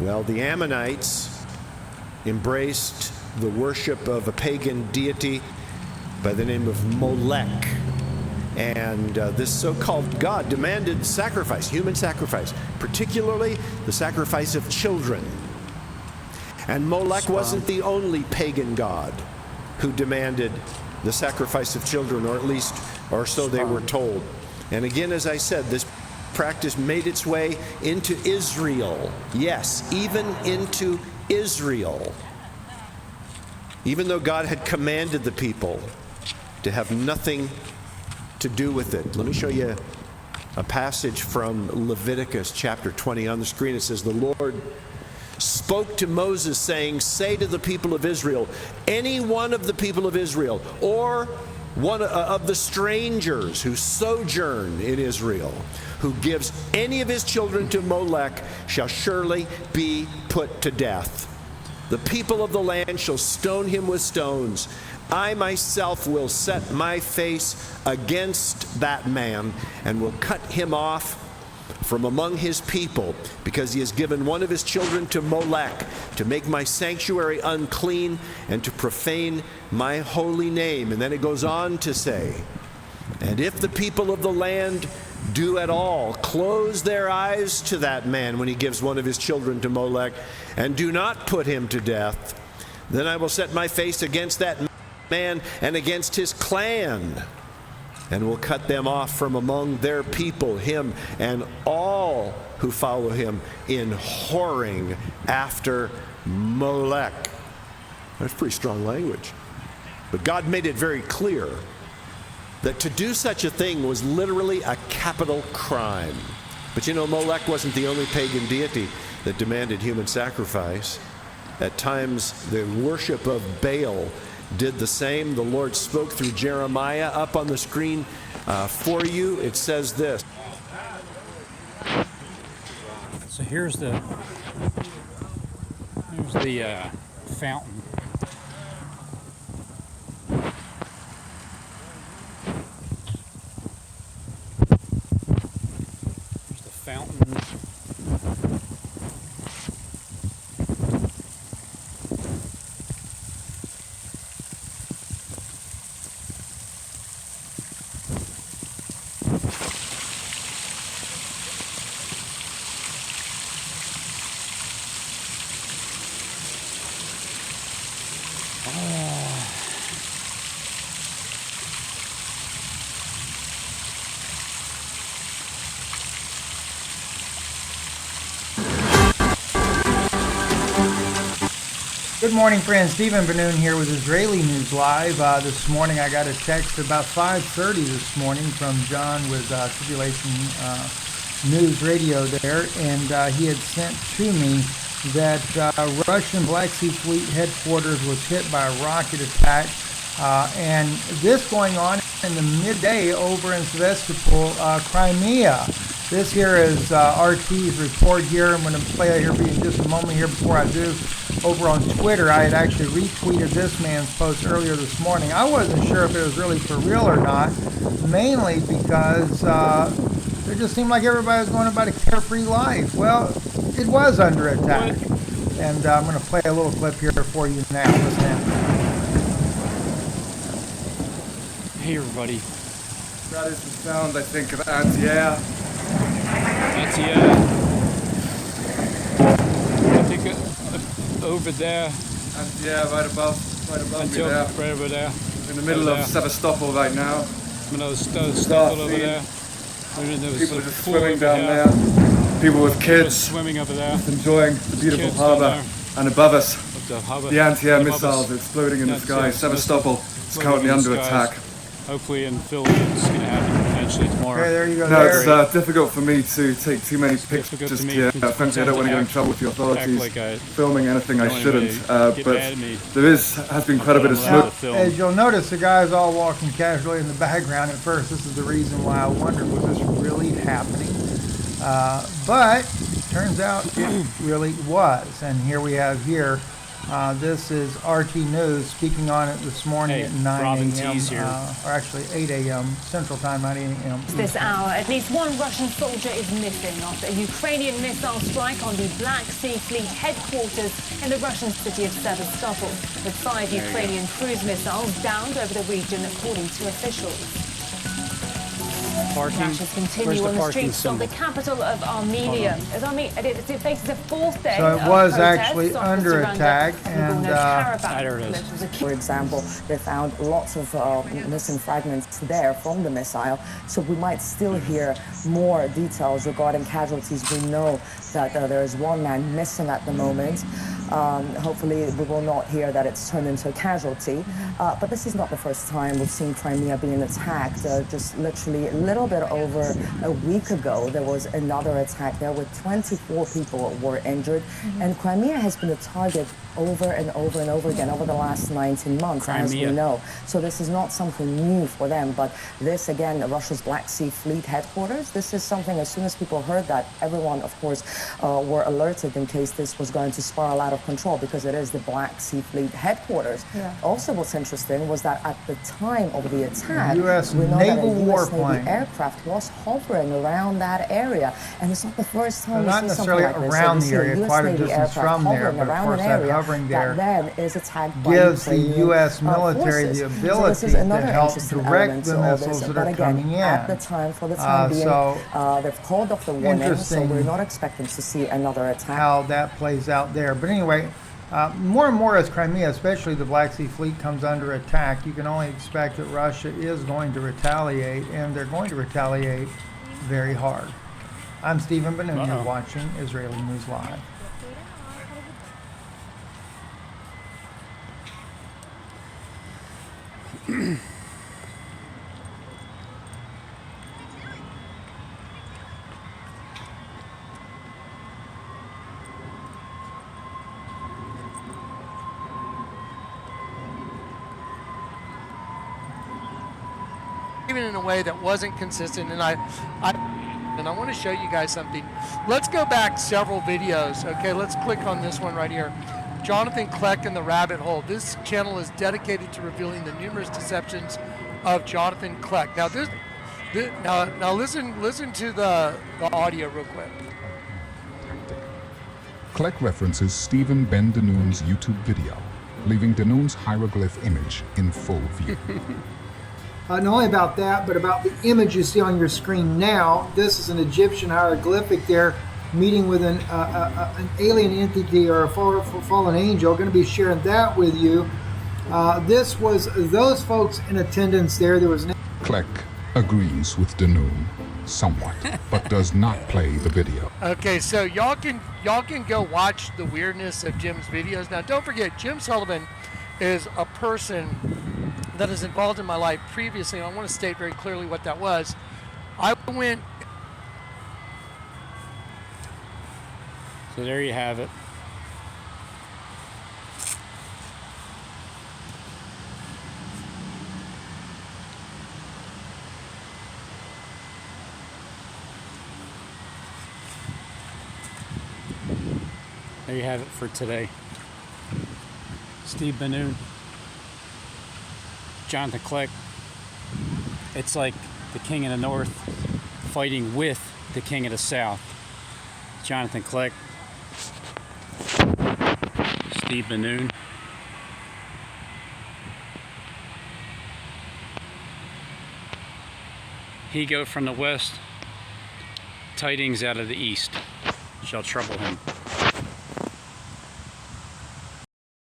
Well, the Ammonites embraced the worship of a pagan deity by the name of Molech. And this so-called god demanded sacrifice, human sacrifice, particularly the sacrifice of children. And Molech wasn't the only pagan god who demanded the sacrifice of children, or at least, or so they were told. And again, as I said, this practice made its way into Israel. Yes, even into Israel. Even though God had commanded the people to have nothing to do with it. Let me show you a passage from Leviticus chapter 20 on the screen. It says, the Lord spoke to Moses saying, say to the people of Israel, any one of the people of Israel, or one of the strangers who sojourn in Israel, who gives any of his children to Molech, shall surely be put to death. The people of the land shall stone him with stones. I myself will set my face against that man and will cut him off from among his people, because he has given one of his children to Molech, to make my sanctuary unclean and to profane my holy name. And then it goes on to say, and if the people of the land do at all close their eyes to that man when he gives one of his children to Molech, and do not put him to death, then I will set my face against that man and against his clan, and will cut them off from among their people, him and all who follow him in whoring after Molech. That's pretty strong language. But God made it very clear that to do such a thing was literally a capital crime. But you know, Molech wasn't the only pagan deity that demanded human sacrifice. At times, the worship of Baal did the same. The Lord spoke through Jeremiah. Up on the screen for you, it says this. So here's the fountain. Here's the fountain. Good morning, friends. Stephen Benoon here with Israeli News Live. This morning I got a text about 5:30 this morning from John with Tribulation News Radio there, and he had sent to me that Russian Black Sea Fleet headquarters was hit by a rocket attack, and this going on in the midday over in Sevastopol, Crimea. This here is RT's report here. I'm going to play it here for you in just a moment here. Before I do, over on Twitter, I had actually retweeted this man's post earlier this morning. I wasn't sure if it was really for real or not, mainly because it just seemed like everybody was going about a carefree life. Well, it was under attack. And I'm going to play a little clip here for you now. Listen. Hey, everybody. That is the sound, I think, of anti-air. Anti-air. I think over there. Anti-air right above me there. Right over there. In the middle of Sevastopol right now. Sevastopol over there. People are just swimming down there. People with kids swimming over there. Just enjoying the beautiful harbour. And above us, the anti-air missiles are exploding in the sky. Sevastopol is currently under attack. Hopefully in Philly it's going to happen potentially tomorrow. Okay, there you go. No, it's difficult for me to take too many pictures here. Frankly, I don't want to get in trouble with the authorities filming anything I shouldn't. But there has been quite a bit of smoke. As you'll notice, the guys all walking casually in the background at first. This is the reason why I wondered, was this really happening? But turns out it really was. And here we have here This is RT News speaking on it this morning at 9 a.m. Or actually 8 a.m. Central Time, 9 a.m. This hour, at least one Russian soldier is missing after a Ukrainian missile strike on the Black Sea Fleet headquarters in the Russian city of Sevastopol, with 5 Ukrainian cruise missiles downed over the region, according to officials. Clashes continue on the streets of the capital of Armenia. As it faces a fourth day so it was actually under attack, and for example, they found lots of missing fragments there from the missile. So we might still hear more details regarding casualties. We know that there is one man missing at the moment. Hopefully we will not hear that it's turned into a casualty. But this is not the first time we've seen Crimea being attacked. Just literally a little bit over a week ago, there was another attack there with 24 people were injured. And Crimea has been a target over and over and over again over the last 19 months, as we know. So this is not something new for them. But this, again, Russia's Black Sea Fleet headquarters, this is something, as soon as people heard that, everyone, of course, were alerted in case this was going to spiral out of control, because it is the Black Sea Fleet headquarters. Also, what's interesting was that at the time of the attack, U.S. we know naval that a U.S. Navy warplane aircraft was hovering around that area. And it's not the first time we see something like this. Around so the area, quite a distance from there, but of course that hovering there that then is attacked by gives the U.S. military forces. the ability to help direct the missiles that are coming in. At the time, for the time being, they've called off the warning, so we're not expecting to see another attack. How that plays out there. But anyway, more and more as Crimea, especially the Black Sea Fleet, comes under attack, you can only expect that Russia is going to retaliate, and they're going to retaliate very hard. I'm Stephen Benoon. You're watching Israeli News Live. Even in a way that wasn't consistent, and I want to show you guys something. Let's go back several videos. Okay, let's click on this one right here. Jonathan Kleck and the Rabbit Hole. This channel is dedicated to revealing the numerous deceptions of Jonathan Kleck. Now now listen to the audio real quick. Kleck references Stephen Ben Danoon's YouTube video, leaving Danoon's hieroglyph image in full view. Not only about that, but about the image you see on your screen now. This is an Egyptian hieroglyphic there, meeting with an alien entity or a fallen angel. Going to be sharing that with you. This was those folks in attendance there. There was Kleck agrees with Danoon somewhat, but does not play the video. Okay, so y'all can go watch the weirdness of Jim's videos. Now, don't forget, Jim Sullivan is a person that is involved in my life previously. I want to state very clearly what that was. So there you have it. There you have it for today. Steve Benoon, Jonathan Kleck. It's like the King of the North fighting with the King of the South. Jonathan Kleck, Steve Benoon. He go from the west, tidings out of the east shall trouble him.